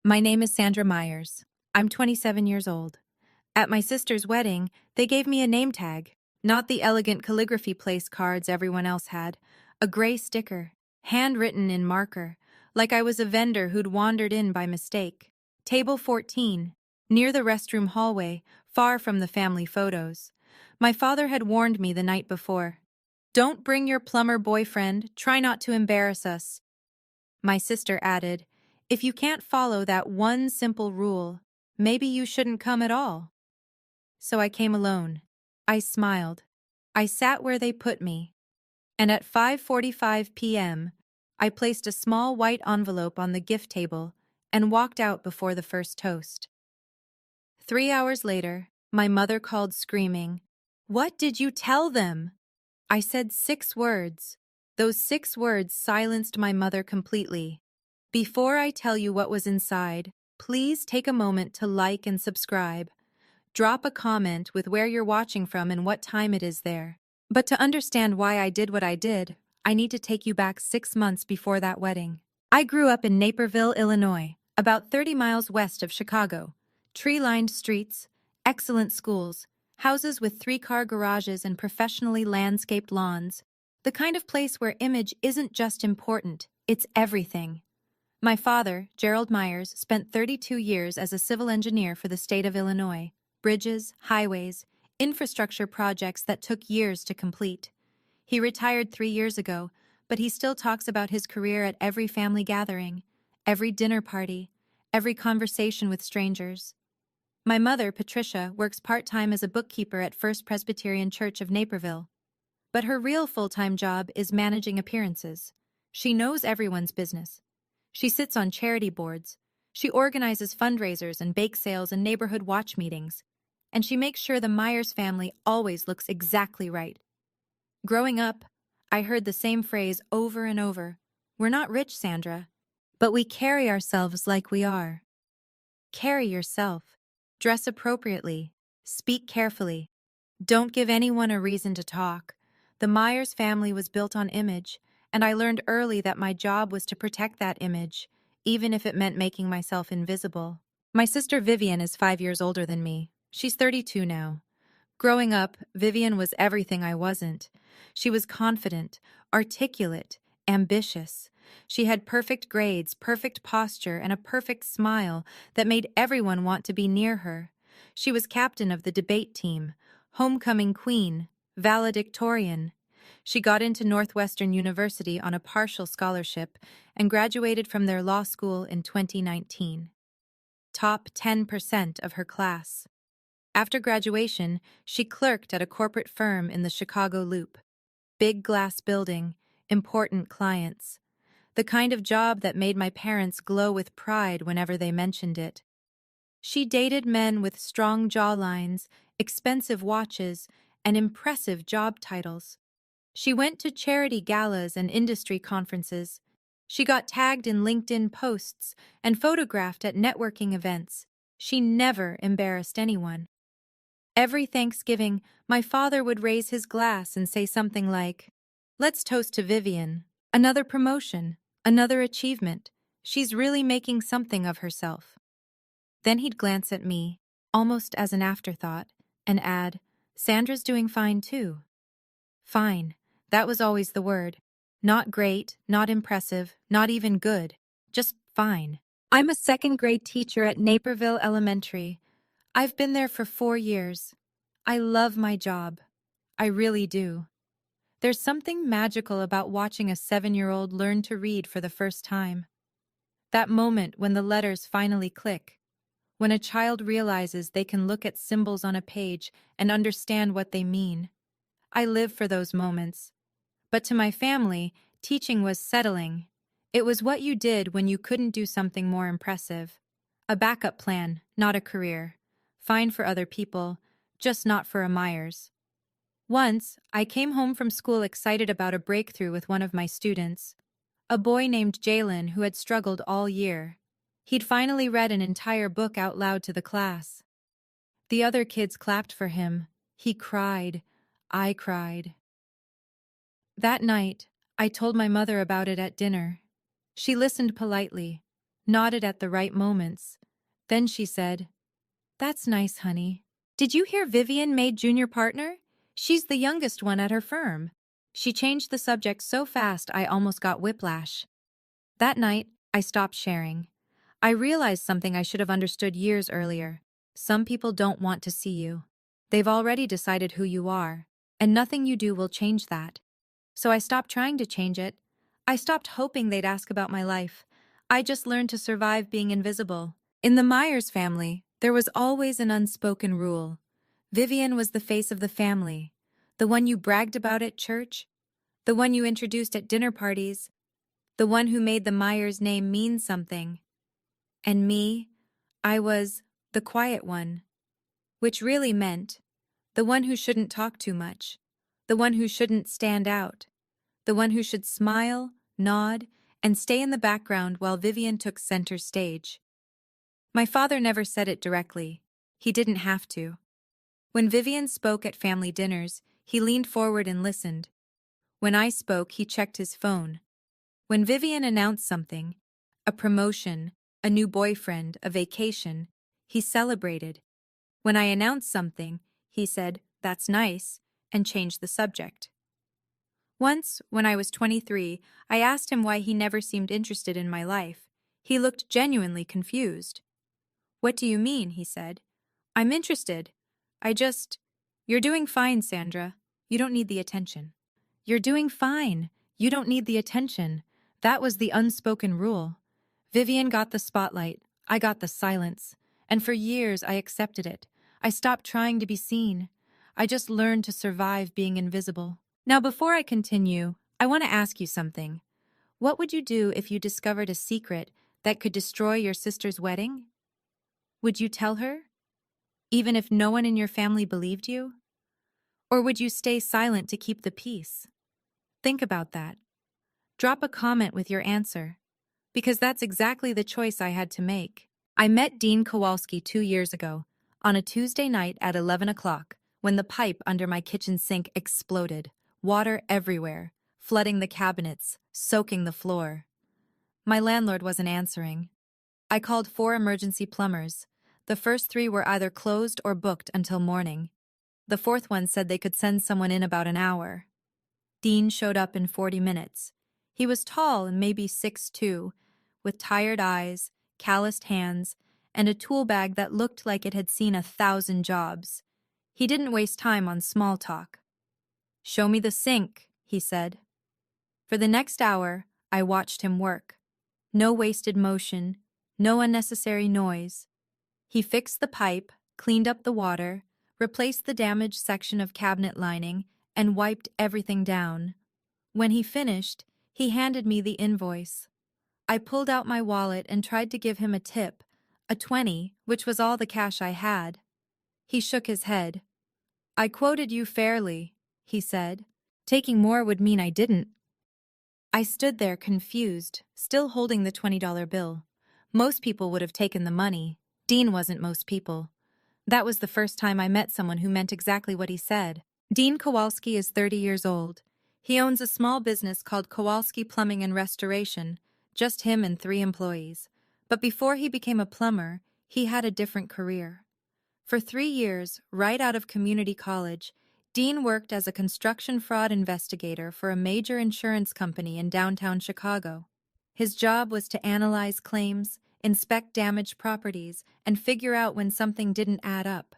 My name is Sandra Myers. I'm 27 years old. At my sister's wedding, they gave me a name tag, not the elegant calligraphy place cards everyone else had, a gray sticker, handwritten in marker, like I was a vendor who'd wandered in by mistake. Table 14, near the restroom hallway, far from the family photos. My father had warned me the night before. Don't bring your plumber boyfriend, try not to embarrass us. My sister added, if you can't follow that one simple rule, maybe you shouldn't come at all. So I came alone. I smiled. I sat where they put me. And at 5:45 p.m., I placed a small white envelope on the gift table and walked out before the first toast. 3 hours later, my mother called screaming, "What did you tell them?" I said 6 words. Those 6 words silenced my mother completely. Before I tell you what was inside, please take a moment to like and subscribe. Drop a comment with where you're watching from and what time it is there. But to understand why I did what I did, I need to take you back 6 months before that wedding. I grew up in Naperville, Illinois, about 30 miles west of Chicago. Tree-lined streets, excellent schools, houses with 3-car garages and professionally landscaped lawns. The kind of place where image isn't just important, it's everything. My father, Gerald Myers, spent 32 years as a civil engineer for the state of Illinois. Bridges, highways, infrastructure projects that took years to complete. He retired 3 years ago, but he still talks about his career at every family gathering, every dinner party, every conversation with strangers. My mother, Patricia, works part-time as a bookkeeper at First Presbyterian Church of Naperville. But her real full-time job is managing appearances. She knows everyone's business. She sits on charity boards. She organizes fundraisers and bake sales and neighborhood watch meetings. And she makes sure the Myers family always looks exactly right. Growing up, I heard the same phrase over and over. We're not rich, Sandra, but we carry ourselves like we are. Carry yourself. Dress appropriately. Speak carefully. Don't give anyone a reason to talk. The Myers family was built on image, and I learned early that my job was to protect that image, even if it meant making myself invisible. My sister Vivian is 5 years older than me. She's 32 now. Growing up, Vivian was everything I wasn't. She was confident, articulate, ambitious. She had perfect grades, perfect posture, and a perfect smile that made everyone want to be near her. She was captain of the debate team, homecoming queen, valedictorian. She got into Northwestern University on a partial scholarship and graduated from their law school in 2019. Top 10% of her class. After graduation, she clerked at a corporate firm in the Chicago Loop. Big glass building, important clients. The kind of job that made my parents glow with pride whenever they mentioned it. She dated men with strong jawlines, expensive watches, and impressive job titles. She went to charity galas and industry conferences. She got tagged in LinkedIn posts and photographed at networking events. She never embarrassed anyone. Every Thanksgiving, my father would raise his glass and say something like, "Let's toast to Vivian. Another promotion, another achievement. She's really making something of herself." Then he'd glance at me, almost as an afterthought, and add, "Sandra's doing fine too." Fine. That was always the word. Not great, not impressive, not even good. Just fine. I'm a second-grade teacher at Naperville Elementary. I've been there for 4 years. I love my job. I really do. There's something magical about watching a 7-year-old learn to read for the first time. That moment when the letters finally click. When a child realizes they can look at symbols on a page and understand what they mean. I live for those moments. But to my family, teaching was settling. It was what you did when you couldn't do something more impressive. A backup plan, not a career. Fine for other people, just not for a Myers. Once, I came home from school excited about a breakthrough with one of my students. A boy named Jalen who had struggled all year. He'd finally read an entire book out loud to the class. The other kids clapped for him. He cried. I cried. That night, I told my mother about it at dinner. She listened politely. nodded at the right moments. Then she said, "That's nice, honey. Did you hear Vivian made junior partner? She's the youngest one at her firm." She changed the subject so fast I almost got whiplash. That night, I stopped sharing. I realized something I should have understood years earlier. Some people don't want to see you. They've already decided who you are, and nothing you do will change that. So I stopped trying to change it. I stopped hoping they'd ask about my life. I just learned to survive being invisible. In the Myers family, there was always an unspoken rule. Vivian was the face of the family, the one you bragged about at church, the one you introduced at dinner parties, the one who made the Myers name mean something. And me, I was the quiet one, which really meant the one who shouldn't talk too much, the one who shouldn't stand out, the one who should smile, nod, and stay in the background while Vivian took center stage. My father never said it directly. He didn't have to. When Vivian spoke at family dinners, he leaned forward and listened. When I spoke, he checked his phone. When Vivian announced something, a promotion, a new boyfriend, a vacation, he celebrated. When I announced something, he said, "That's nice," and changed the subject. Once, when I was 23, I asked him why he never seemed interested in my life. He looked genuinely confused. "What do you mean?" he said. "I'm interested. You're doing fine, Sandra. You don't need the attention." You're doing fine. You don't need the attention. That was the unspoken rule. Vivian got the spotlight. I got the silence. And for years, I accepted it. I stopped trying to be seen. I just learned to survive being invisible. Now, before I continue, I want to ask you something. What would you do if you discovered a secret that could destroy your sister's wedding? Would you tell her, even if no one in your family believed you? Or would you stay silent to keep the peace? Think about that. Drop a comment with your answer, because that's exactly the choice I had to make. I met Dean Kowalski 2 years ago, on a Tuesday night at 11 o'clock, when the pipe under my kitchen sink exploded, water everywhere, flooding the cabinets, soaking the floor. My landlord wasn't answering. I called 4 emergency plumbers. The first 3 were either closed or booked until morning. The 4th one said they could send someone in about an hour. Dean showed up in 40 minutes. He was tall and maybe 6'2", with tired eyes, calloused hands, and a tool bag that looked like it had seen 1,000 jobs. He didn't waste time on small talk. "Show me the sink," he said. For the next hour, I watched him work. No wasted motion, no unnecessary noise. He fixed the pipe, cleaned up the water, replaced the damaged section of cabinet lining, and wiped everything down. When he finished, he handed me the invoice. I pulled out my wallet and tried to give him a tip, a 20, which was all the cash I had. He shook his head. "I quoted you fairly," he said. "Taking more would mean I didn't." I stood there confused, still holding the $20 bill. Most people would have taken the money. Dean wasn't most people. That was the first time I met someone who meant exactly what he said. Dean Kowalski is 30 years old. He owns a small business called Kowalski Plumbing and Restoration, just him and 3 employees. But before he became a plumber, he had a different career. For 3 years, right out of community college, Dean worked as a construction fraud investigator for a major insurance company in downtown Chicago. His job was to analyze claims, inspect damaged properties, and figure out when something didn't add up.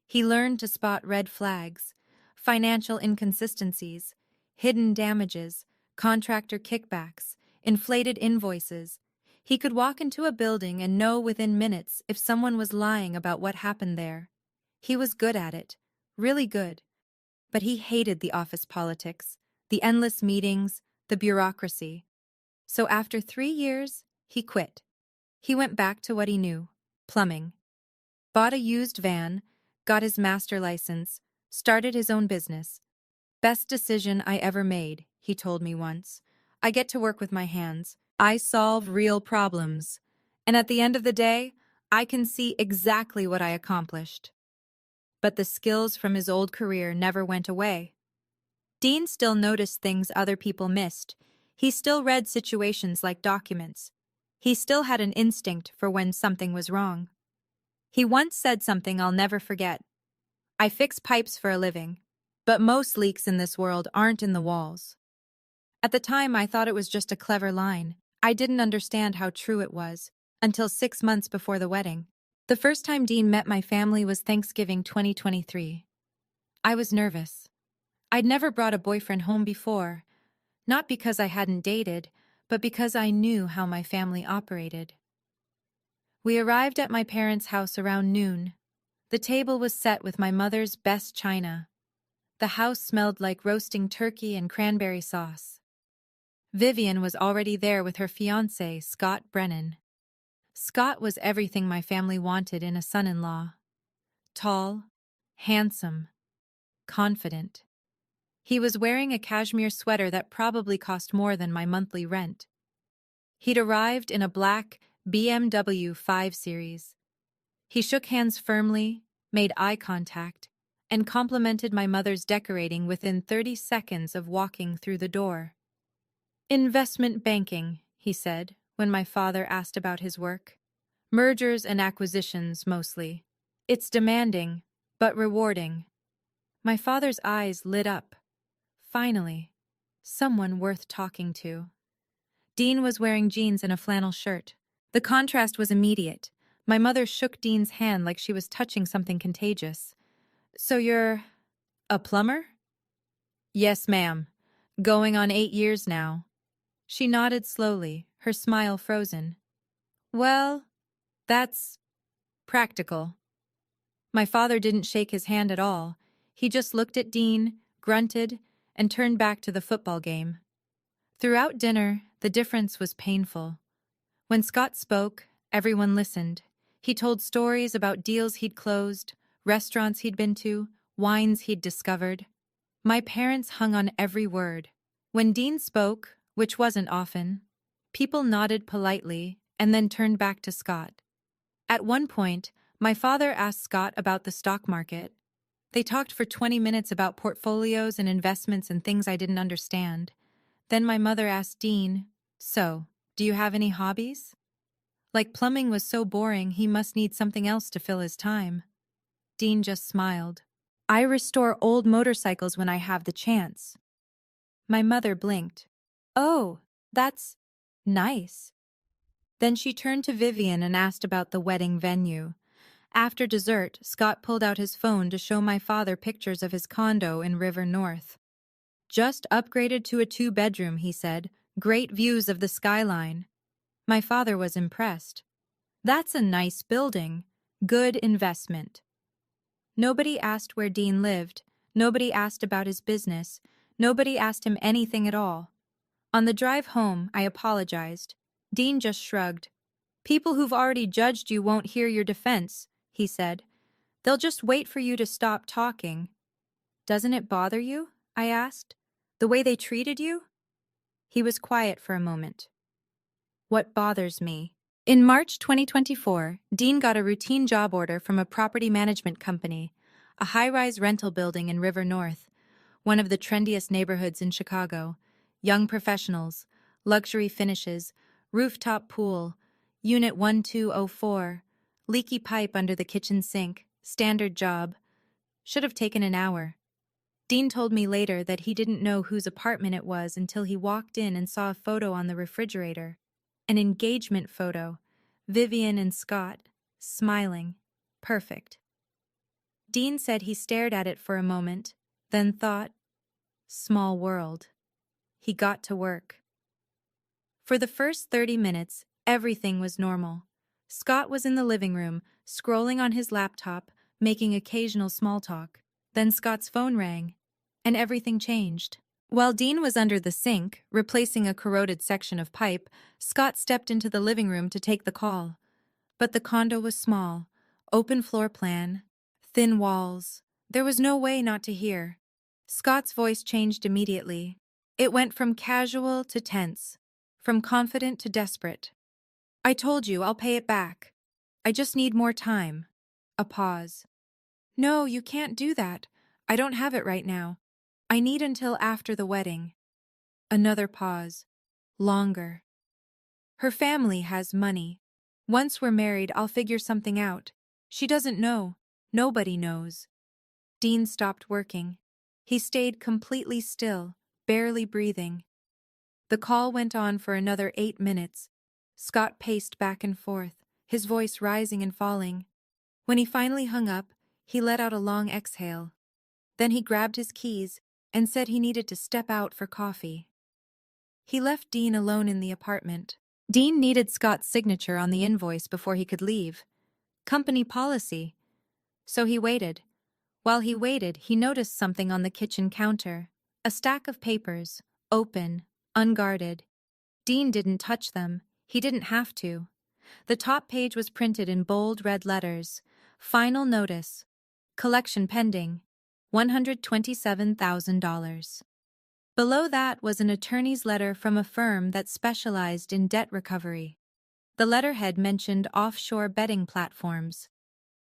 He learned to spot red flags, financial inconsistencies, hidden damages, contractor kickbacks, inflated invoices. He could walk into a building and know within minutes if someone was lying about what happened there. He was good at it, really good. But he hated the office politics, the endless meetings, the bureaucracy. So after 3 years, he quit. He went back to what he knew, plumbing. Bought a used van, got his master license, started his own business. "Best decision I ever made," he told me once. "I get to work with my hands. I solve real problems. And at the end of the day, I can see exactly what I accomplished." But the skills from his old career never went away. Dean still noticed things other people missed. He still read situations like documents. He still had an instinct for when something was wrong. He once said something I'll never forget. I fix pipes for a living, but most leaks in this world aren't in the walls. At the time, I thought it was just a clever line. I didn't understand how true it was, until 6 months before the wedding. The first time Dean met my family was Thanksgiving 2023. I was nervous. I'd never brought a boyfriend home before, not because I hadn't dated, but because I knew how my family operated. We arrived at my parents' house around noon. The table was set with my mother's best china. The house smelled like roasting turkey and cranberry sauce. Vivian was already there with her fiancé, Scott Brennan. Scott was everything my family wanted in a son-in-law. Tall, handsome, confident. He was wearing a cashmere sweater that probably cost more than my monthly rent. He'd arrived in a black BMW 5 Series. He shook hands firmly, made eye contact, and complimented my mother's decorating within 30 seconds of walking through the door. "Investment banking," he said, when my father asked about his work. "Mergers and acquisitions, mostly. It's demanding, but rewarding." My father's eyes lit up. Finally, someone worth talking to. Dean was wearing jeans and a flannel shirt. The contrast was immediate. My mother shook Dean's hand like she was touching something contagious. "So you're a plumber?" "Yes, ma'am. Going on 8 years now." She nodded slowly, her smile frozen. "Well, that's practical." My father didn't shake his hand at all. He just looked at Dean, grunted, and turned back to the football game. Throughout dinner, the difference was painful. When Scott spoke, everyone listened. He told stories about deals he'd closed, restaurants he'd been to, wines he'd discovered. My parents hung on every word. When Dean spoke, which wasn't often, people nodded politely and then turned back to Scott. At one point, my father asked Scott about the stock market. They talked for 20 minutes about portfolios and investments and things I didn't understand. Then my mother asked Dean, "So, do you have any hobbies?" Like plumbing was so boring, he must need something else to fill his time. Dean just smiled. "I restore old motorcycles when I have the chance." My mother blinked. "Oh, that's nice." Then she turned to Vivian and asked about the wedding venue. After dessert, Scott pulled out his phone to show my father pictures of his condo in River North. "Just upgraded to a 2-bedroom, he said. Great views of the skyline." My father was impressed. "That's a nice building. Good investment." Nobody asked where Dean lived. Nobody asked about his business. Nobody asked him anything at all. On the drive home, I apologized. Dean just shrugged. "People who've already judged you won't hear your defense," he said. "They'll just wait for you to stop talking." "Doesn't it bother you?" I asked. "The way they treated you?" He was quiet for a moment. "What bothers me?" In March 2024, Dean got a routine job order from a property management company, a high-rise rental building in River North, one of the trendiest neighborhoods in Chicago. Young professionals, luxury finishes, rooftop pool, Unit 1204, leaky pipe under the kitchen sink, standard job. Should have taken an hour. Dean told me later that he didn't know whose apartment it was until he walked in and saw a photo on the refrigerator. An engagement photo. Vivian and Scott, smiling. Perfect. Dean said he stared at it for a moment, then thought, small world. He got to work. For the first 30 minutes, everything was normal. Scott was in the living room, scrolling on his laptop, making occasional small talk. Then Scott's phone rang, and everything changed. While Dean was under the sink, replacing a corroded section of pipe, Scott stepped into the living room to take the call. But the condo was small, open floor plan, thin walls. There was no way not to hear. Scott's voice changed immediately. It went from casual to tense, from confident to desperate. "I told you, I'll pay it back. I just need more time." A pause. "No, you can't do that. I don't have it right now. I need until after the wedding." Another pause. Longer. Her family has money. Once we're married, I'll figure something out. She doesn't know. Nobody knows. Dean stopped working. He stayed completely still, barely breathing. The call went on for another 8 minutes. Scott paced back and forth, his voice rising and falling. When he finally hung up, he let out a long exhale. Then he grabbed his keys and said he needed to step out for coffee. He left Dean alone in the apartment. Dean needed Scott's signature on the invoice before he could leave. Company policy. So he waited. While he waited, he noticed something on the kitchen counter. A stack of papers, open, unguarded. Dean didn't touch them. He didn't have to. The top page was printed in bold red letters. Final notice. Collection pending. $127,000. Below that was an attorney's letter from a firm that specialized in debt recovery. The letterhead mentioned offshore betting platforms.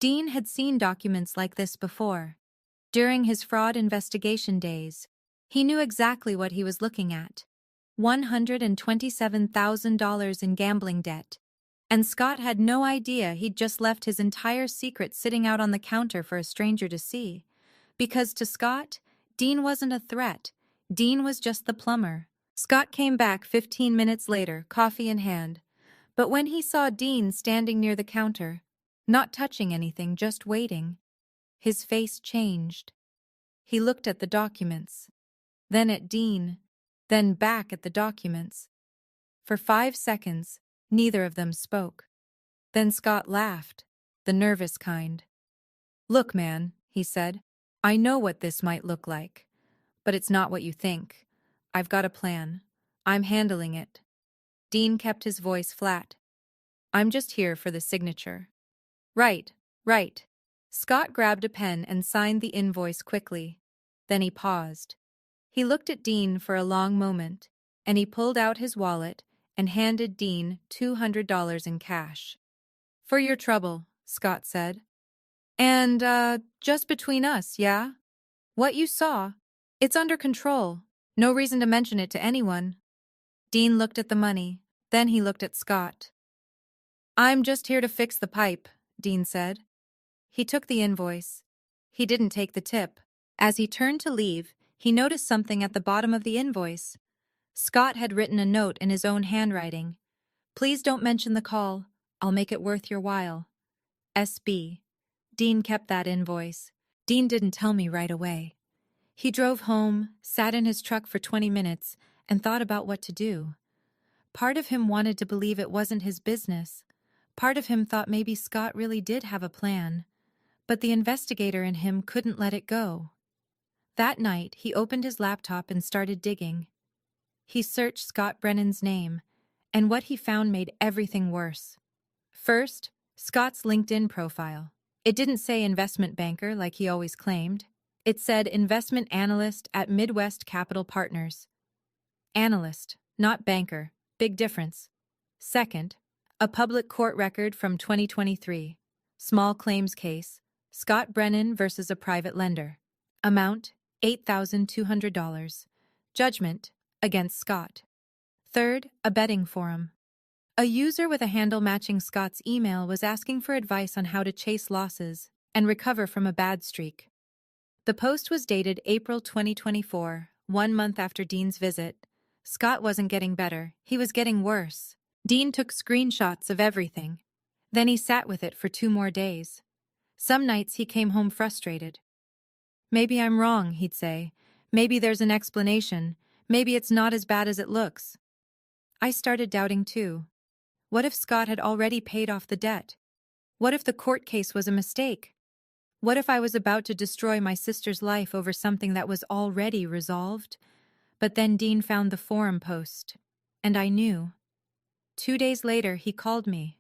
Dean had seen documents like this before. During his fraud investigation days, he knew exactly what he was looking at. $127,000 in gambling debt. And Scott had no idea he'd just left his entire secret sitting out on the counter for a stranger to see. Because to Scott, Dean wasn't a threat. Dean was just the plumber. Scott came back 15 minutes later, coffee in hand. But when he saw Dean standing near the counter, not touching anything, just waiting, his face changed. He looked at the documents, then at Dean, then back at the documents. For 5 seconds, neither of them spoke. Then Scott laughed, the nervous kind. "Look, man," he said, "I know what this might look like. But it's not what you think. I've got a plan. I'm handling it." Dean kept his voice flat. "I'm just here for the signature." "Right, right." Scott grabbed a pen and signed the invoice quickly. Then he paused. He looked at Dean for a long moment, and he pulled out his wallet and handed Dean $200 in cash. "For your trouble," Scott said. "And, just between us, yeah? What you saw, it's under control. No reason to mention it to anyone." Dean looked at the money. Then he looked at Scott. "I'm just here to fix the pipe," Dean said. He took the invoice. He didn't take the tip. As he turned to leave, he noticed something at the bottom of the invoice. Scott had written a note in his own handwriting. "Please don't mention the call. I'll make it worth your while. SB." Dean kept that invoice. Dean didn't tell me right away. He drove home, sat in his truck for 20 minutes, and thought about what to do. Part of him wanted to believe it wasn't his business. Part of him thought maybe Scott really did have a plan. But the investigator in him couldn't let it go. That night, he opened his laptop and started digging. He searched Scott Brennan's name, and what he found made everything worse. First, Scott's LinkedIn profile. It didn't say investment banker like he always claimed. It said investment analyst at Midwest Capital Partners. Analyst, not banker. Big difference. Second, a public court record from 2023. Small claims case. Scott Brennan versus a private lender. Amount, $8,200. Judgment, against Scott. Third, a betting forum. A user with a handle matching Scott's email was asking for advice on how to chase losses and recover from a bad streak. The post was dated April 2024, 1 month after Dean's visit. Scott wasn't getting better, he was getting worse. Dean took screenshots of everything. Then he sat with it for 2 more days. Some nights he came home frustrated. "Maybe I'm wrong," he'd say. "Maybe there's an explanation. Maybe it's not as bad as it looks." I started doubting too. What if Scott had already paid off the debt? What if the court case was a mistake? What if I was about to destroy my sister's life over something that was already resolved? But then Dean found the forum post, and I knew. 2 days later, he called me.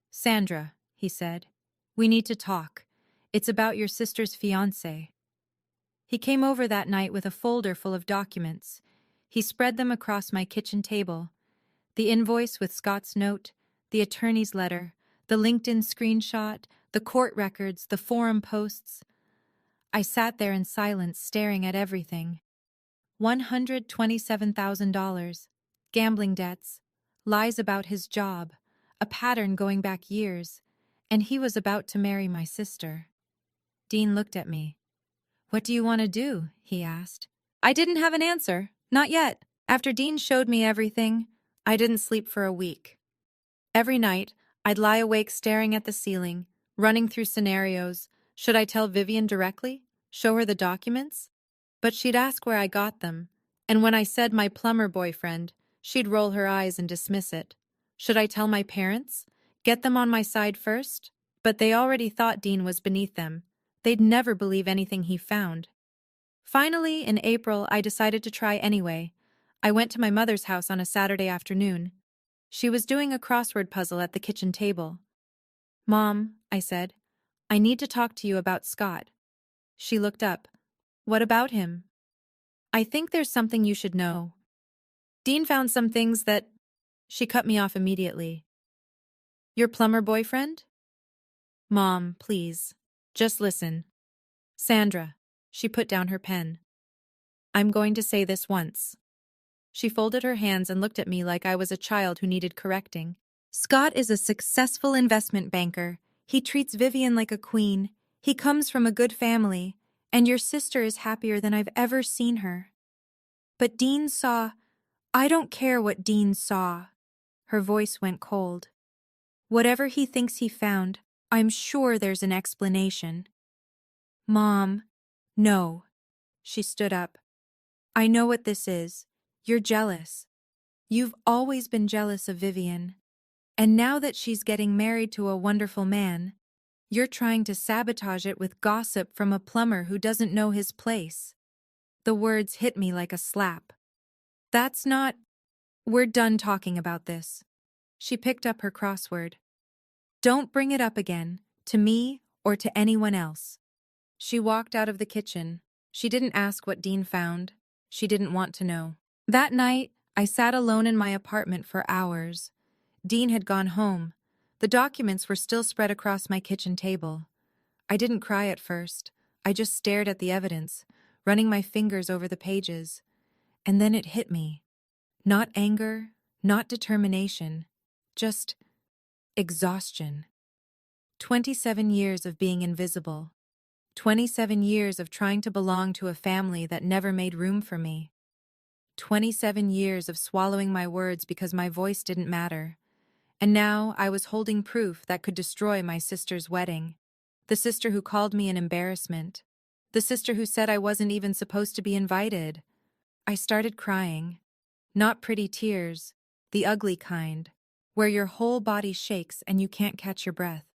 "Sandra," he said, "we need to talk. It's about your sister's fiancé." He came over that night with a folder full of documents. He spread them across my kitchen table. The invoice with Scott's note, the attorney's letter, the LinkedIn screenshot, the court records, the forum posts. I sat there in silence, staring at everything. $127,000, gambling debts, lies about his job, a pattern going back years, and he was about to marry my sister. Dean looked at me. "What do you want to do?" he asked. I didn't have an answer, not yet. After Dean showed me everything, I didn't sleep for a week. Every night, I'd lie awake staring at the ceiling, running through scenarios. Should I tell Vivian directly? Show her the documents? But she'd ask where I got them, and when I said my plumber boyfriend, she'd roll her eyes and dismiss it. Should I tell my parents? Get them on my side first? But they already thought Dean was beneath them. They'd never believe anything he found. Finally, in April, I decided to try anyway. I went to my mother's house on a Saturday afternoon. She was doing a crossword puzzle at the kitchen table. "Mom," I said, "I need to talk to you about Scott." She looked up. "What about him?" "I think there's something you should know. Dean found some things that—" She cut me off immediately. "Your plumber boyfriend?" "Mom, please. Just listen. Sandra." She put down her pen. "I'm going to say this once." She folded her hands and looked at me like I was a child who needed correcting. "Scott is a successful investment banker. He treats Vivian like a queen. He comes from a good family, and your sister is happier than I've ever seen her. But Dean saw— I don't care what Dean saw." Her voice went cold. "Whatever he thinks he found, I'm sure there's an explanation." "Mom, no." She stood up. "I know what this is. You're jealous. You've always been jealous of Vivian. And now that she's getting married to a wonderful man, you're trying to sabotage it with gossip from a plumber who doesn't know his place." The words hit me like a slap. "That's not— We're done talking about this." She picked up her crossword. "Don't bring it up again, to me or to anyone else." She walked out of the kitchen. She didn't ask what Dean found. She didn't want to know. That night, I sat alone in my apartment for hours. Dean had gone home. The documents were still spread across my kitchen table. I didn't cry at first. I just stared at the evidence, running my fingers over the pages. And then it hit me. Not anger, not determination, just exhaustion. 27 years of being invisible. 27 years of trying to belong to a family that never made room for me. 27 years of swallowing my words because my voice didn't matter. And now I was holding proof that could destroy my sister's wedding. The sister who called me an embarrassment. The sister who said I wasn't even supposed to be invited. I started crying. Not pretty tears, the ugly kind, where your whole body shakes and you can't catch your breath.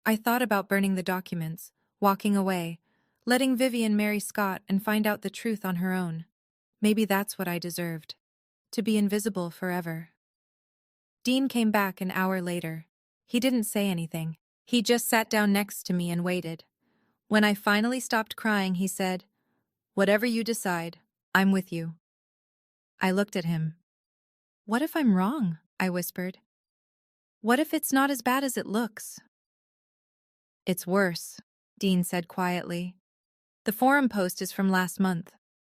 I thought about burning the documents, walking away, letting Vivian marry Scott and find out the truth on her own. Maybe that's what I deserved. To be invisible forever. Dean came back an hour later. He didn't say anything. He just sat down next to me and waited. When I finally stopped crying, he said, "Whatever you decide, I'm with you." I looked at him. "What if I'm wrong?" I whispered. "What if it's not as bad as it looks?" "It's worse," Dean said quietly. "The forum post is from last month.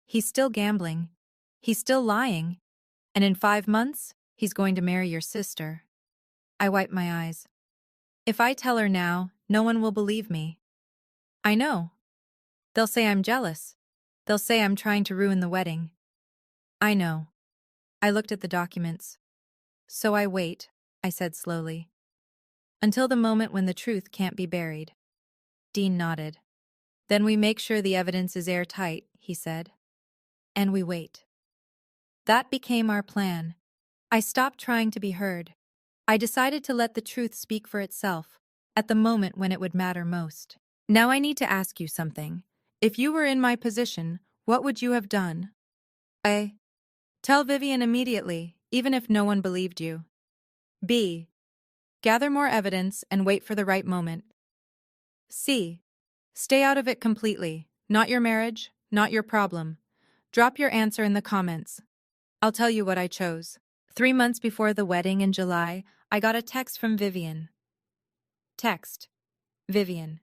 He's still gambling. He's still lying. And in 5 months, he's going to marry your sister." I wiped my eyes. "If I tell her now, no one will believe me." "I know. They'll say I'm jealous. They'll say I'm trying to ruin the wedding." "I know." I looked at the documents. "So I wait," I said slowly. "Until the moment when the truth can't be buried." Dean nodded. "Then we make sure the evidence is airtight," he said. "And we wait." That became our plan. I stopped trying to be heard. I decided to let the truth speak for itself, at the moment when it would matter most. Now I need to ask you something. If you were in my position, what would you have done? A. Tell Vivian immediately, even if no one believed you. B. Gather more evidence and wait for the right moment. C. Stay out of it completely. Not your marriage, not your problem. Drop your answer in the comments. I'll tell you what I chose. 3 months before the wedding in July, I got a text from Vivian. Text. Vivian.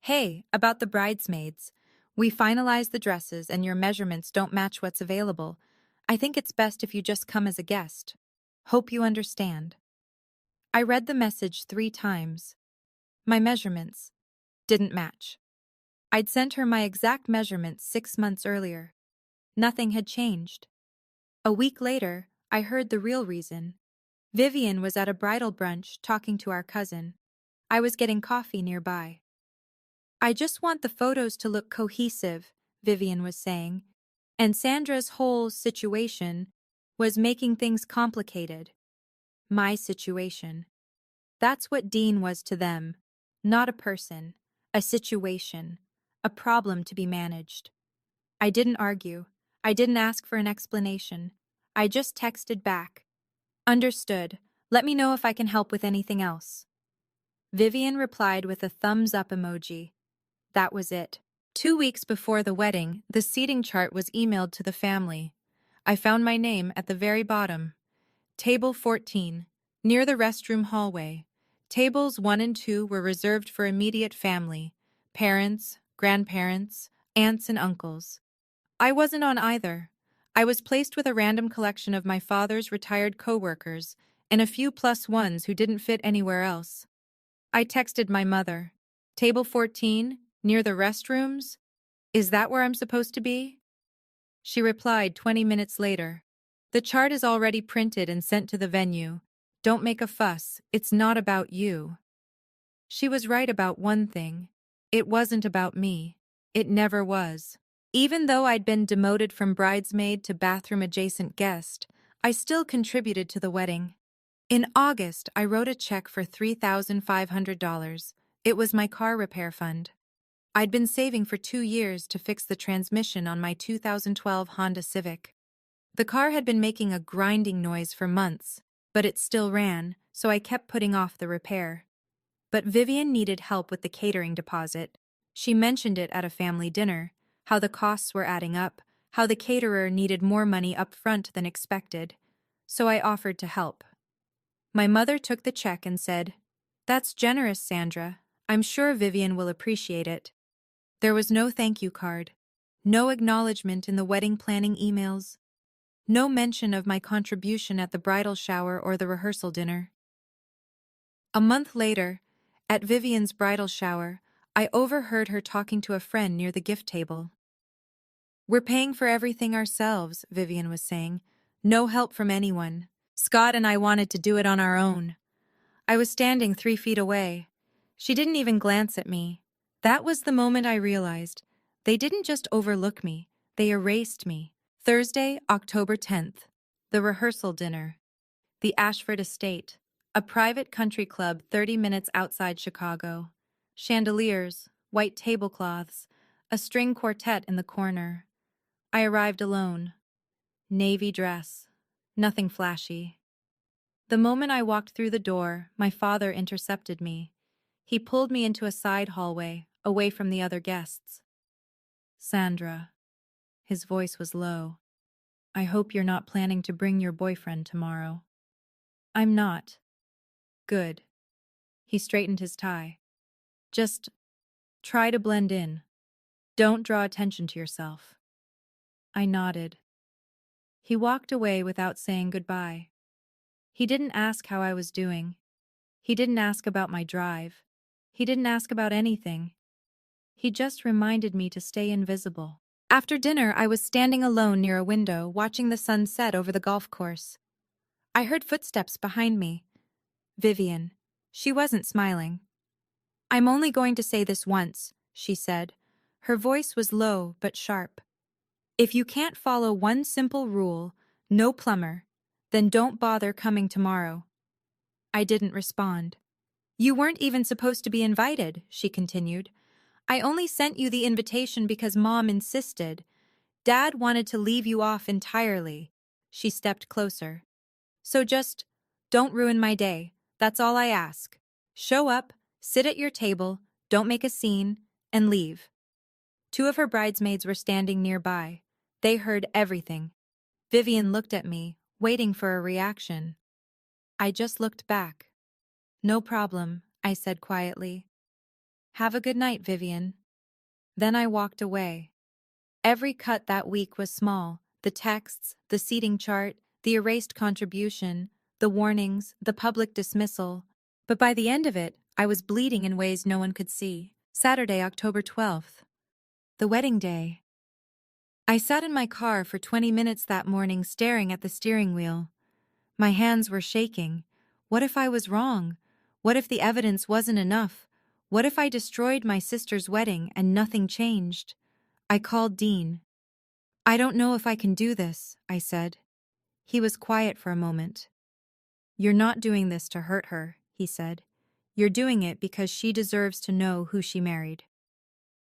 "Hey, about the bridesmaids. We finalized the dresses and your measurements don't match what's available. I think it's best if you just come as a guest." Hope you understand. I read the message 3 times. My measurements didn't match. I'd sent her my exact measurements 6 months earlier. Nothing had changed. A week later, I heard the real reason. Vivian was at a bridal brunch talking to our cousin. I was getting coffee nearby. I just want the photos to look cohesive, Vivian was saying, and Sandra's whole situation was making things complicated. My situation. That's what Dean was to them. Not a person, a situation, a problem to be managed. I didn't argue. I didn't ask for an explanation. I just texted back. Understood. Let me know if I can help with anything else. Vivian replied with a thumbs up emoji. That was it. 2 weeks before the wedding, the seating chart was emailed to the family. I found my name at the very bottom. Table 14, near the restroom hallway. Tables 1 and 2 were reserved for immediate family, parents, grandparents, aunts and uncles. I wasn't on either. I was placed with a random collection of my father's retired coworkers and a few plus ones who didn't fit anywhere else. I texted my mother. Table 14, near the restrooms? Is that where I'm supposed to be? She replied 20 minutes later. The chart is already printed and sent to the venue. Don't make a fuss, it's not about you. She was right about one thing. It wasn't about me. It never was. Even though I'd been demoted from bridesmaid to bathroom-adjacent guest, I still contributed to the wedding. In August, I wrote a check for $3,500. It was my car repair fund. I'd been saving for 2 years to fix the transmission on my 2012 Honda Civic. The car had been making a grinding noise for months, but it still ran, so I kept putting off the repair. But Vivian needed help with the catering deposit. She mentioned it at a family dinner, how the costs were adding up, how the caterer needed more money up front than expected, so I offered to help. My mother took the check and said, "That's generous, Sandra. I'm sure Vivian will appreciate it." There was no thank you card, no acknowledgement in the wedding planning emails, no mention of my contribution at the bridal shower or the rehearsal dinner. A month later, at Vivian's bridal shower, I overheard her talking to a friend near the gift table. "We're paying for everything ourselves," Vivian was saying. "No help from anyone. Scott and I wanted to do it on our own." I was standing 3 feet away. She didn't even glance at me. That was the moment I realized. They didn't just overlook me, they erased me. Thursday, October 10th. The rehearsal dinner. The Ashford Estate. A private country club 30 minutes outside Chicago. Chandeliers, white tablecloths, a string quartet in the corner. I arrived alone. Navy dress. Nothing flashy. The moment I walked through the door, my father intercepted me. He pulled me into a side hallway, away from the other guests. "Sandra." His voice was low. "I hope you're not planning to bring your boyfriend tomorrow." "I'm not." "Good." He straightened his tie. "Just try to blend in. Don't draw attention to yourself." I nodded. He walked away without saying goodbye. He didn't ask how I was doing. He didn't ask about my drive. He didn't ask about anything. He just reminded me to stay invisible. After dinner, I was standing alone near a window, watching the sun set over the golf course. I heard footsteps behind me. Vivian. She wasn't smiling. "I'm only going to say this once," she said. Her voice was low but sharp. "If you can't follow one simple rule, no plumber, then don't bother coming tomorrow." I didn't respond. "You weren't even supposed to be invited," she continued. "I only sent you the invitation because Mom insisted. Dad wanted to leave you off entirely." She stepped closer. "So just don't ruin my day. That's all I ask. Show up, sit at your table, don't make a scene, and leave." 2 of her bridesmaids were standing nearby. They heard everything. Vivian looked at me, waiting for a reaction. I just looked back. "No problem," I said quietly. "Have a good night, Vivian." Then I walked away. Every cut that week was small. The texts, the seating chart, the erased contribution, the warnings, the public dismissal. But by the end of it, I was bleeding in ways no one could see. Saturday, October 12th. The wedding day. I sat in my car for 20 minutes that morning staring at the steering wheel. My hands were shaking. What if I was wrong? What if the evidence wasn't enough? What if I destroyed my sister's wedding and nothing changed? I called Dean. "I don't know if I can do this," I said. He was quiet for a moment. "You're not doing this to hurt her," he said. "You're doing it because she deserves to know who she married."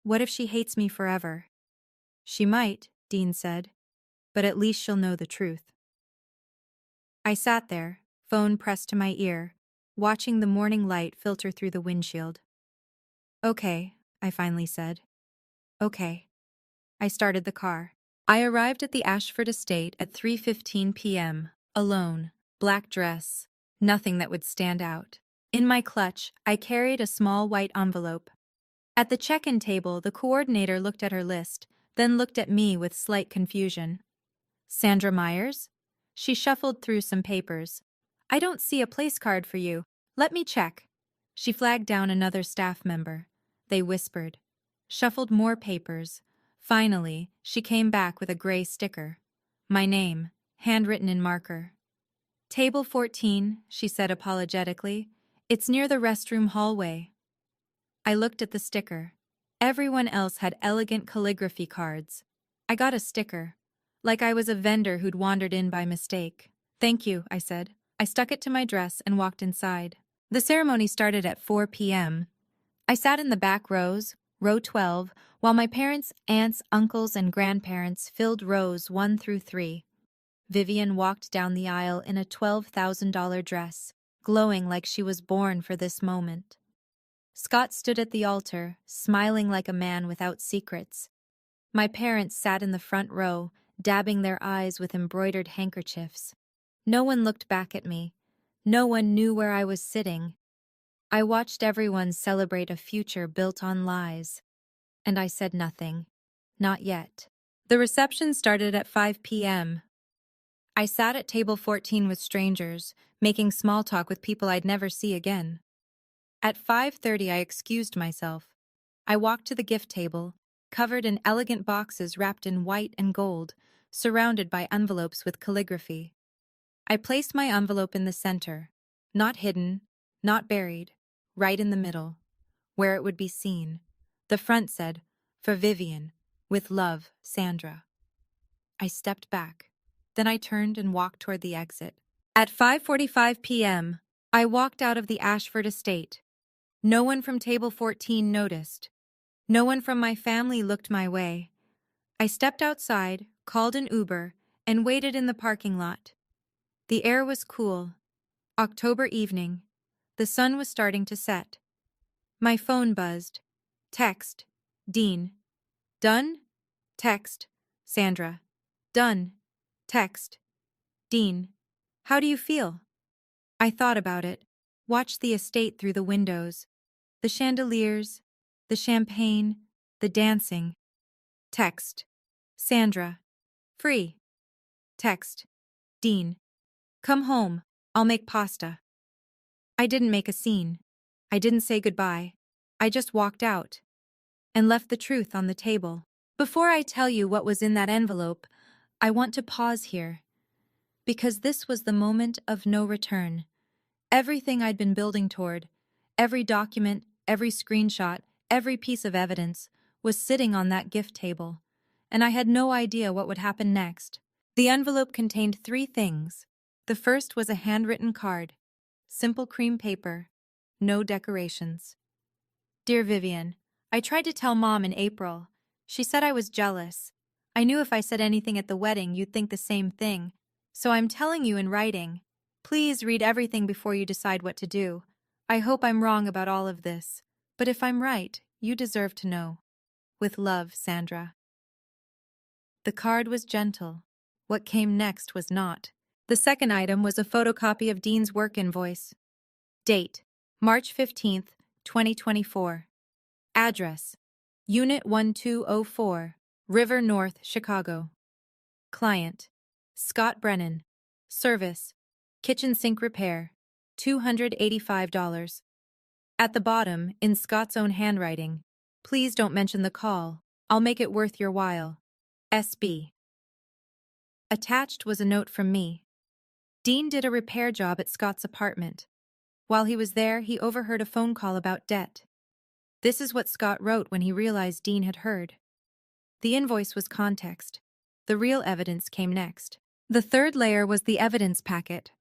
"What if she hates me forever?" "She might," Dean said, "but at least she'll know the truth." I sat there, phone pressed to my ear, watching the morning light filter through the windshield. "Okay," I finally said. "Okay." I started the car. I arrived at the Ashford estate at 3:15 p.m., alone, black dress, nothing that would stand out. In my clutch, I carried a small white envelope. At the check-in table, the coordinator looked at her list, then looked at me with slight confusion. "Sandra Myers?" She shuffled through some papers. "I don't see a place card for you. Let me check." She flagged down another staff member. They whispered, shuffled more papers. Finally, she came back with a gray sticker. My name, handwritten in marker. "Table 14, she said apologetically. "It's near the restroom hallway." I looked at the sticker. Everyone else had elegant calligraphy cards. I got a sticker, like I was a vendor who'd wandered in by mistake. "Thank you," I said. I stuck it to my dress and walked inside. The ceremony started at 4 p.m. I sat in the back rows, row 12, while my parents, aunts, uncles, and grandparents filled rows 1 through 3. Vivian walked down the aisle in a $12,000 dress, glowing like she was born for this moment. Scott stood at the altar, smiling like a man without secrets. My parents sat in the front row, dabbing their eyes with embroidered handkerchiefs. No one looked back at me. No one knew where I was sitting. I watched everyone celebrate a future built on lies. And I said nothing. Not yet. The reception started at 5 p.m. I sat at table 14 with strangers, making small talk with people I'd never see again. At 5:30, I excused myself. I walked to the gift table, covered in elegant boxes wrapped in white and gold, surrounded by envelopes with calligraphy. I placed my envelope in the center, not hidden, not buried, right in the middle, where it would be seen. The front said, "For Vivian, with love, Sandra." I stepped back. Then I turned and walked toward the exit. At 5:45 p.m., I walked out of the Ashford estate. No one from table 14 noticed. No one from my family looked my way. I stepped outside, called an Uber, and waited in the parking lot. The air was cool. October evening. The sun was starting to set. My phone buzzed. Text. Dean. Done? Text. Sandra. Done. Text. Dean. How do you feel? I thought about it. Watched the estate through the windows. The chandeliers. The champagne. The dancing. Text. Sandra. Free. Text. Dean. Come home. I'll make pasta. I didn't make a scene. I didn't say goodbye. I just walked out and left the truth on the table. Before I tell you what was in that envelope, I want to pause here, because this was the moment of no return. Everything I'd been building toward, every document, every screenshot, every piece of evidence, was sitting on that gift table, and I had no idea what would happen next. The envelope contained 3 things. The first was a handwritten card, simple cream paper, no decorations. Dear Vivian, I tried to tell Mom in April. She said I was jealous. I knew if I said anything at the wedding, you'd think the same thing. So I'm telling you in writing. Please read everything before you decide what to do. I hope I'm wrong about all of this. But if I'm right, you deserve to know. With love, Sandra. The card was gentle. What came next was not. The second item was a photocopy of Dean's work invoice. Date: March 15th, 2024. Address: Unit 1204, River North, Chicago. Client: Scott Brennan. Service: Kitchen sink repair, $285. At the bottom, in Scott's own handwriting, please don't mention the call. I'll make it worth your while. SB. Attached was a note from me. Dean did a repair job at Scott's apartment. While he was there, he overheard a phone call about debt. This is what Scott wrote when he realized Dean had heard. The invoice was context. The real evidence came next. The third layer was the evidence packet.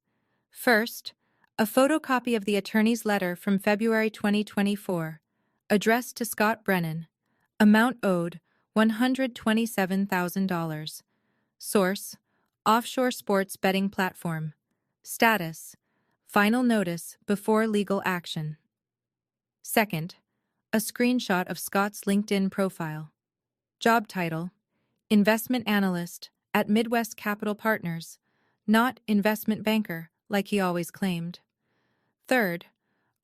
First, a photocopy of the attorney's letter from February 2024, addressed to Scott Brennan. Amount owed, $127,000. Source, offshore sports betting platform. Status, final notice before legal action. Second, a screenshot of Scott's LinkedIn profile. Job title, investment analyst at Midwest Capital Partners, not investment banker like he always claimed. Third,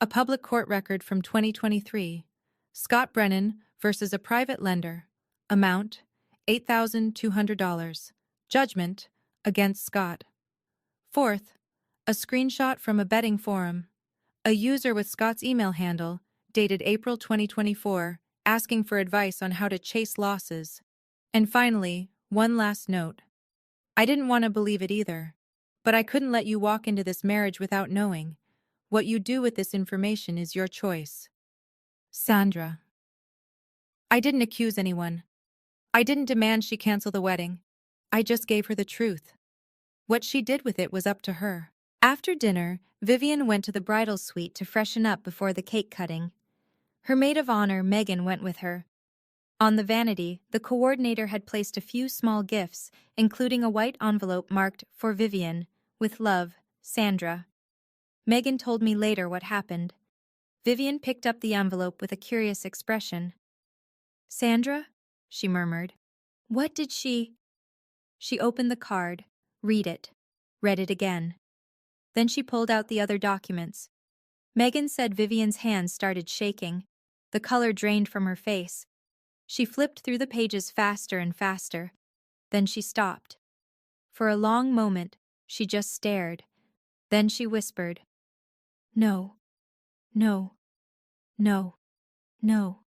a public court record from 2023, Scott Brennan versus a private lender. Amount, $8,200. Judgment, against Scott. Fourth, a screenshot from a betting forum. A user with Scott's email handle, dated April 2024, asking for advice on how to chase losses. And finally, one last note. I didn't want to believe it either, but I couldn't let you walk into this marriage without knowing. What you do with this information is your choice. Sandra. I didn't accuse anyone. I didn't demand she cancel the wedding. I just gave her the truth. What she did with it was up to her. After dinner, Vivian went to the bridal suite to freshen up before the cake cutting. Her maid of honor, Megan, went with her. On the vanity, the coordinator had placed a few small gifts, including a white envelope marked "For Vivian," with love, Sandra. Megan told me later what happened. Vivian picked up the envelope with a curious expression. "Sandra?" she murmured. "What did she—" She opened the card, read it, read it again. Then she pulled out the other documents. Megan said Vivian's hands started shaking. The color drained from her face. She flipped through the pages faster and faster. Then she stopped. For a long moment, she just stared. Then she whispered, "No, no, no, no."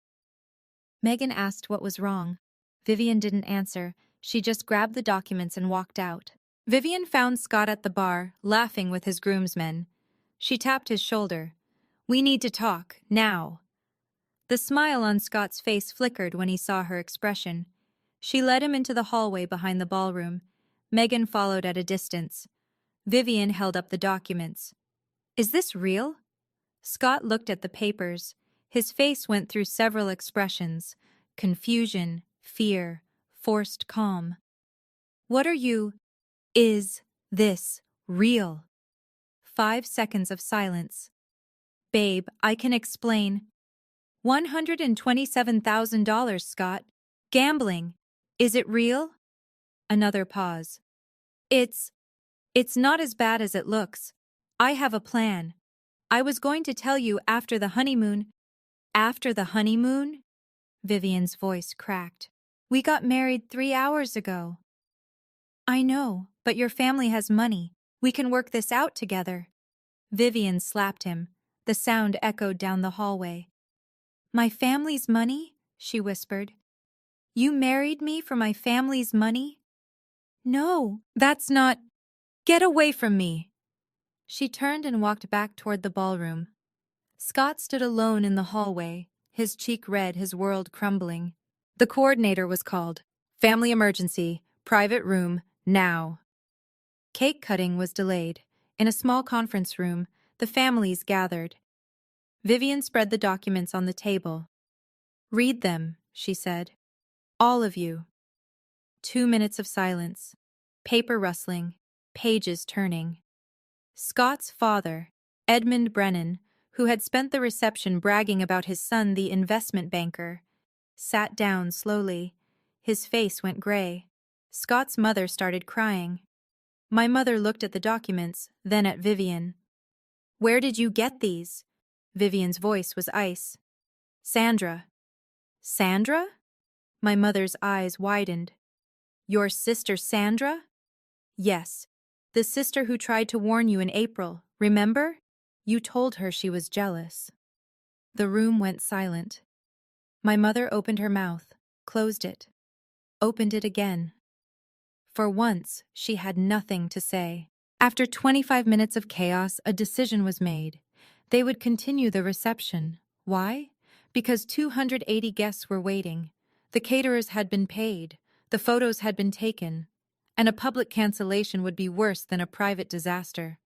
Megan asked what was wrong. Vivian didn't answer. She just grabbed the documents and walked out. Vivian found Scott at the bar, laughing with his groomsmen. She tapped his shoulder. "We need to talk, now." The smile on Scott's face flickered when he saw her expression. She led him into the hallway behind the ballroom. Megan followed at a distance. Vivian held up the documents. "Is this real?" Scott looked at the papers. His face went through several expressions: confusion, fear, forced calm. "What are you— Is this real?" 5 seconds of silence. "Babe, I can explain." $127,000, Scott. Gambling. Is it real? Another pause. It's not as bad as it looks. I have a plan. I was going to tell you after the honeymoon." "After the honeymoon?" Vivian's voice cracked. "We got married 3 hours ago." "I know, but your family has money. We can work this out together." Vivian slapped him. The sound echoed down the hallway. "My family's money?" she whispered. "You married me for my family's money?" "No, that's not— Get away from me!" She turned and walked back toward the ballroom. Scott stood alone in the hallway, his cheek red, his world crumbling. The coordinator was called. "Family emergency, private room, now." Cake cutting was delayed. In a small conference room, the families gathered. Vivian spread the documents on the table. "Read them," she said. "All of you." 2 minutes of silence. Paper rustling. Pages turning. Scott's father, Edmund Brennan, who had spent the reception bragging about his son, the investment banker, sat down slowly. His face went gray. Scott's mother started crying. My mother looked at the documents, then at Vivian. "Where did you get these?" Vivian's voice was ice. "Sandra." "Sandra?" My mother's eyes widened. "Your sister Sandra?" "Yes. The sister who tried to warn you in April, remember? You told her she was jealous. The room went silent. My mother opened her mouth, closed it, opened it again. For once, she had nothing to say. After 25 minutes of chaos, a decision was made. They would continue the reception. Why? Because 280 guests were waiting. The caterers had been paid, the photos had been taken, and a public cancellation would be worse than a private disaster.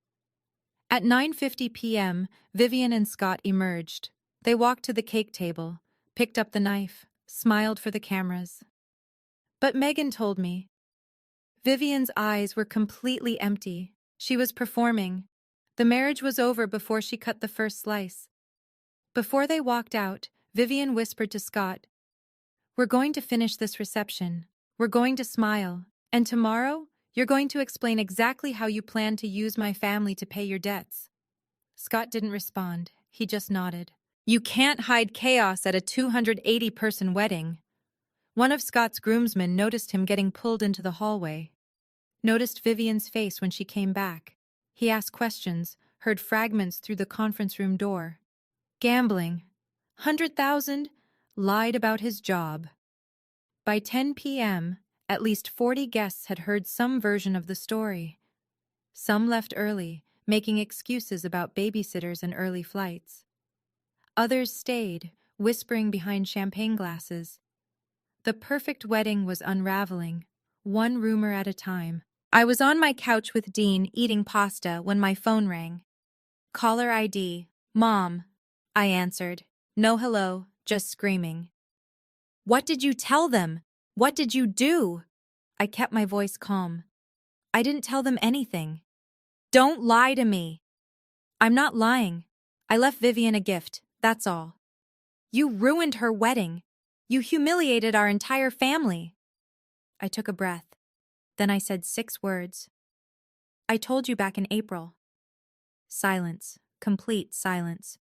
At 9:50 p.m., Vivian and Scott emerged. They walked to the cake table, picked up the knife, smiled for the cameras. But Megan told me. Vivian's eyes were completely empty. She was performing. The marriage was over before she cut the first slice. Before they walked out, Vivian whispered to Scott, "We're going to finish this reception. We're going to smile. And tomorrow, you're going to explain exactly how you plan to use my family to pay your debts." Scott didn't respond. He just nodded. You can't hide chaos at a 280-person wedding. One of Scott's groomsmen noticed him getting pulled into the hallway. Noticed Vivian's face when she came back. He asked questions, heard fragments through the conference room door. Gambling. 100,000. Lied about his job. By 10 p.m., at least 40 guests had heard some version of the story. Some left early, making excuses about babysitters and early flights. Others stayed, whispering behind champagne glasses. The perfect wedding was unraveling, one rumor at a time. I was on my couch with Dean eating pasta when my phone rang. Caller ID. Mom. I answered. No hello, just screaming. What did you tell them? What did you do? I kept my voice calm. I didn't tell them anything. Don't lie to me. I'm not lying. I left Vivian a gift, that's all. You ruined her wedding. You humiliated our entire family. I took a breath. Then I said 6 words. I told you back in April. Silence, complete silence.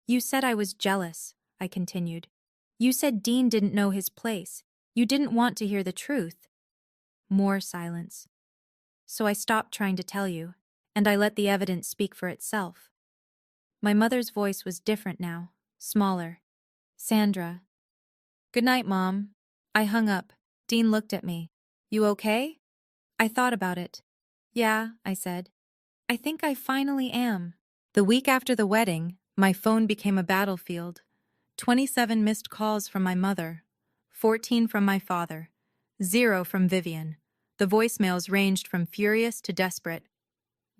You said I was jealous, I continued. You said Dean didn't know his place. You didn't want to hear the truth. More silence. So I stopped trying to tell you, and I let the evidence speak for itself. My mother's voice was different now, smaller. Sandra. Good night, Mom. I hung up. Dean looked at me. You okay? I thought about it. Yeah, I said. I think I finally am. The week after the wedding, my phone became a battlefield. 27 missed calls from my mother, 14 from my father, 0 from Vivian. The voicemails ranged from furious to desperate.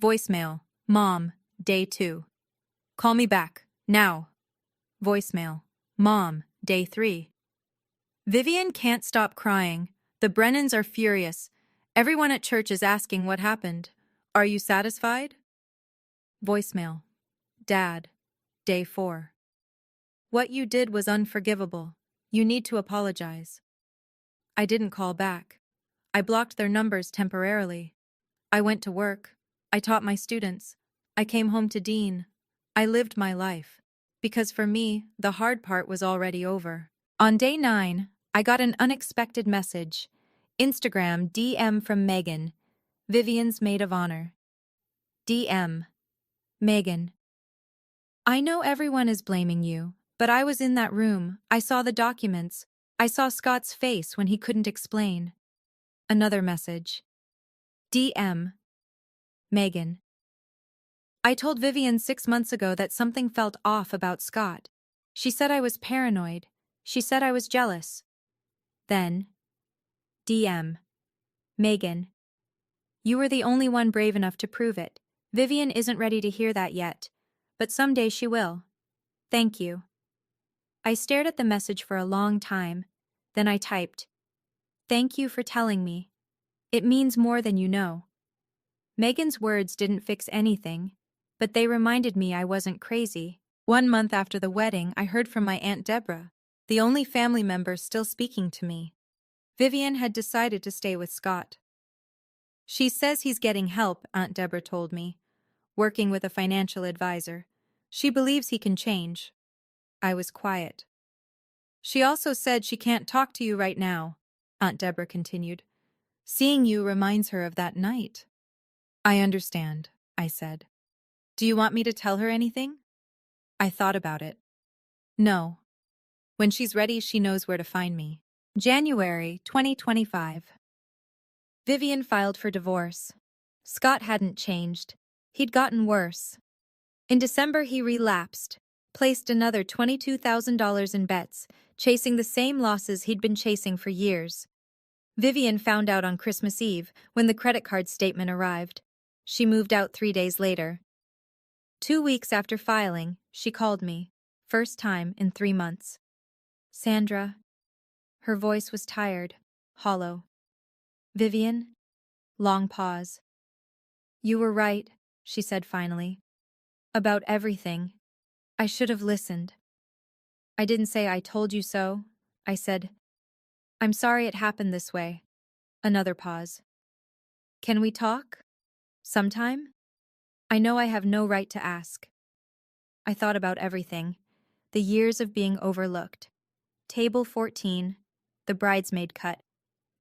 Voicemail, Mom, day 2. Call me back, now. Voicemail, Mom, day 3. Vivian can't stop crying. The Brennans are furious. Everyone at church is asking what happened. Are you satisfied? Voicemail, Dad, day 4. What you did was unforgivable. You need to apologize. I didn't call back. I blocked their numbers temporarily. I went to work. I taught my students. I came home to Dean. I lived my life. Because for me, the hard part was already over. On day 9, I got an unexpected message. Instagram DM from Megan, Vivian's maid of honor. DM. Megan. I know everyone is blaming you, but I was in that room. I saw the documents. I saw Scott's face when he couldn't explain. Another message. DM. Megan. I told Vivian 6 months ago that something felt off about Scott. She said I was paranoid. She said I was jealous. Then, DM. Megan. You were the only one brave enough to prove it. Vivian isn't ready to hear that yet, but someday she will. Thank you. I stared at the message for a long time. Then I typed, Thank you for telling me. It means more than you know. Megan's words didn't fix anything, but they reminded me I wasn't crazy. 1 month after the wedding, I heard from my Aunt Deborah, the only family member still speaking to me. Vivian had decided to stay with Scott. She says he's getting help, Aunt Deborah told me, working with a financial advisor. She believes he can change. I was quiet. She also said she can't talk to you right now, Aunt Deborah continued. Seeing you reminds her of that night. I understand, I said. Do you want me to tell her anything? I thought about it. No. When she's ready, she knows where to find me. January 2025. Vivian filed for divorce. Scott hadn't changed. He'd gotten worse. In December, he relapsed, placed another $22,000 in bets, chasing the same losses he'd been chasing for years. Vivian found out on Christmas Eve when the credit card statement arrived. She moved out 3 days later. 2 weeks after filing, she called me. First time in 3 months. Sandra. Her voice was tired, hollow. Vivian? Long pause. You were right, she said finally. About everything. I should have listened. I didn't say I told you so. I said, I'm sorry it happened this way. Another pause. Can we talk? Sometime? I know I have no right to ask. I thought about everything. The years of being overlooked. Table 14. The bridesmaid cut.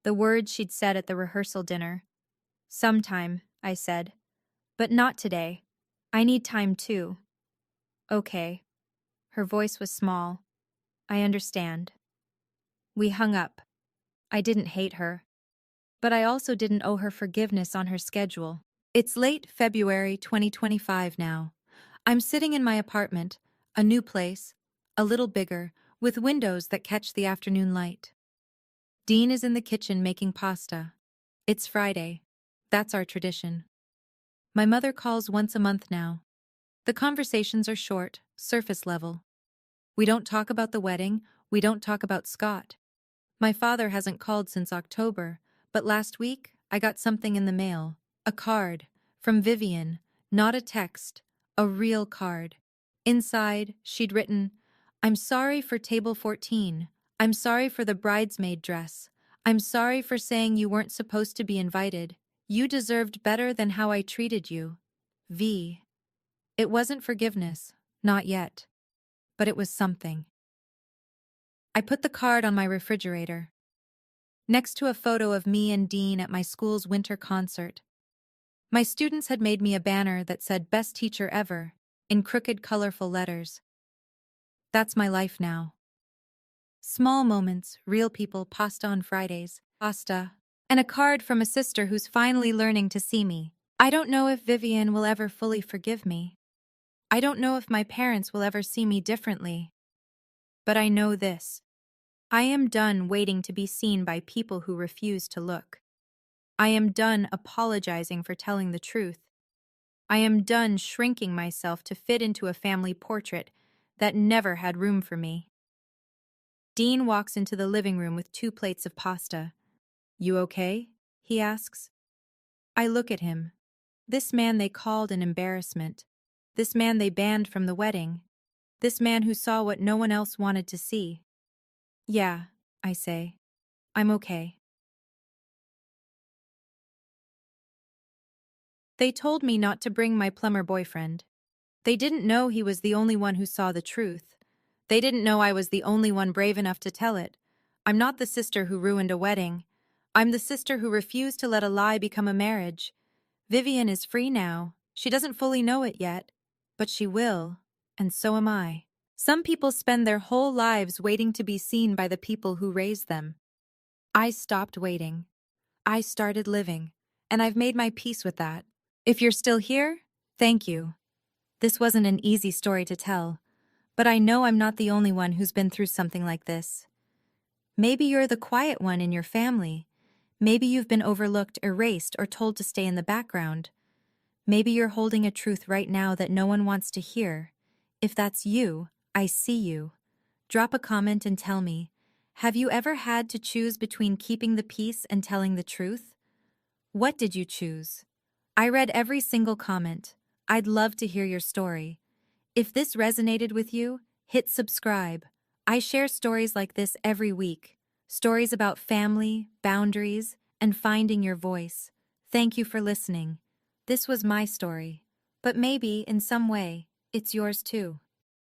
The words she'd said at the rehearsal dinner. Sometime, I said. But not today. I need time too. Okay. Her voice was small. I understand. We hung up. I didn't hate her. But I also didn't owe her forgiveness on her schedule. It's late February 2025 now. I'm sitting in my apartment, a new place, a little bigger, with windows that catch the afternoon light. Dean is in the kitchen making pasta. It's Friday. That's our tradition. My mother calls once a month now. The conversations are short, surface level. We don't talk about the wedding, we don't talk about Scott. My father hasn't called since October, but last week I got something in the mail. A card. From Vivian. Not a text. A real card. Inside, she'd written, I'm sorry for table 14. I'm sorry for the bridesmaid dress. I'm sorry for saying you weren't supposed to be invited. You deserved better than how I treated you. V. It wasn't forgiveness. Not yet. But it was something. I put the card on my refrigerator, next to a photo of me and Dean at my school's winter concert. My students had made me a banner that said Best Teacher Ever, in crooked, colorful letters. That's my life now. Small moments, real people, pasta on Fridays, pasta, and a card from a sister who's finally learning to see me. I don't know if Vivian will ever fully forgive me. I don't know if my parents will ever see me differently. But I know this. I am done waiting to be seen by people who refuse to look. I am done apologizing for telling the truth. I am done shrinking myself to fit into a family portrait that never had room for me. Dean walks into the living room with 2 plates of pasta. You okay? He asks. I look at him. This man they called an embarrassment. This man they banned from the wedding. This man who saw what no one else wanted to see. Yeah, I say. I'm okay. They told me not to bring my plumber boyfriend. They didn't know he was the only one who saw the truth. They didn't know I was the only one brave enough to tell it. I'm not the sister who ruined a wedding. I'm the sister who refused to let a lie become a marriage. Vivian is free now. She doesn't fully know it yet. But she will, and so am I. Some people spend their whole lives waiting to be seen by the people who raised them. I stopped waiting. I started living, and I've made my peace with that. If you're still here, thank you. This wasn't an easy story to tell, but I know I'm not the only one who's been through something like this. Maybe you're the quiet one in your family. Maybe you've been overlooked, erased, or told to stay in the background. Maybe you're holding a truth right now that no one wants to hear. If that's you, I see you. Drop a comment and tell me, have you ever had to choose between keeping the peace and telling the truth? What did you choose? I read every single comment. I'd love to hear your story. If this resonated with you, hit subscribe. I share stories like this every week. Stories about family, boundaries, and finding your voice. Thank you for listening. This was my story, but maybe, in some way, it's yours too.